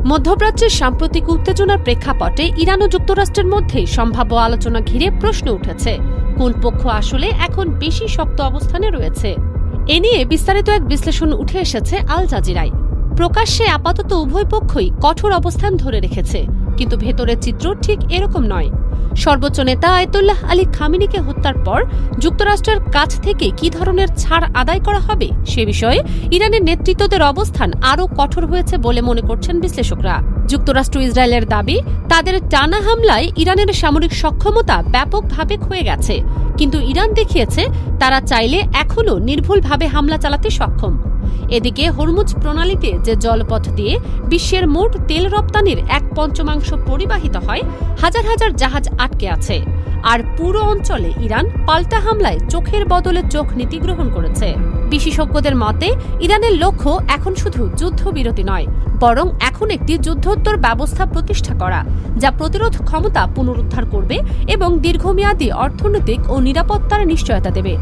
মধ্যপ্রাচ্যের সাম্প্রতিক উত্তেজনার প্রেক্ষাপটে ইরান ও যুক্তরাষ্ট্রের মধ্যে সম্ভাব্য আলোচনা ঘিরে প্রশ্ন উঠেছে, কোন পক্ষ আসলে এখন বেশি শক্ত অবস্থানে রয়েছে। এ নিয়ে বিস্তারিত এক বিশ্লেষণ উঠে এসেছে আল জাজিরায়। প্রকাশ্যে আপাতত উভয় পক্ষই কঠোর অবস্থান ধরে রেখেছে, কিন্তু ভেতরের চিত্র ঠিক এরকম নয়। সর্বোচ্চ নেতা আয়াতুল্লাহ আলী খামেনিকে হত্যার পর যুক্তরাষ্ট্রের কাছ থেকে কি ধরনের ছাড় আদায় করা হবে সে বিষয়ে ইরানের নেতৃত্বদের অবস্থান আরও কঠোর হয়েছে বলে মনে করছেন বিশ্লেষকরা। যুক্তরাষ্ট্র ইসরায়েলের দাবি, তাদের টানা হামলায় ইরানের সামরিক সক্ষমতা ব্যাপকভাবে ক্ষয়ে গেছে, কিন্তু ইরান দেখিয়েছে তারা চাইলে এখনও নির্ভুলভাবে হামলা চালাতে সক্ষম। এদিকে হরমুজ প্রণালীতে যে জলপথ দিয়ে বিশ্বের মোট তেল রপ্তানির 1/5 পরিবাহিত হয়, হাজার হাজার জাহাজ আটকে আছে। আর পুরো অঞ্চলে ইরান পাল্টা হামলায় চোখের বদলে চোখ নীতি গ্রহণ করেছে। বিশেষজ্ঞদের মতে ইরানের লক্ষ্য এখন শুধু যুদ্ধবিরতি নয়, বরং এখন একটি যুদ্ধোত্তর ব্যবস্থা প্রতিষ্ঠা করা, যা প্রতিরোধ ক্ষমতা পুনরুদ্ধার করবে এবং দীর্ঘমেয়াদী অর্থনৈতিক ও নিরাপত্তার নিশ্চয়তা দেবে।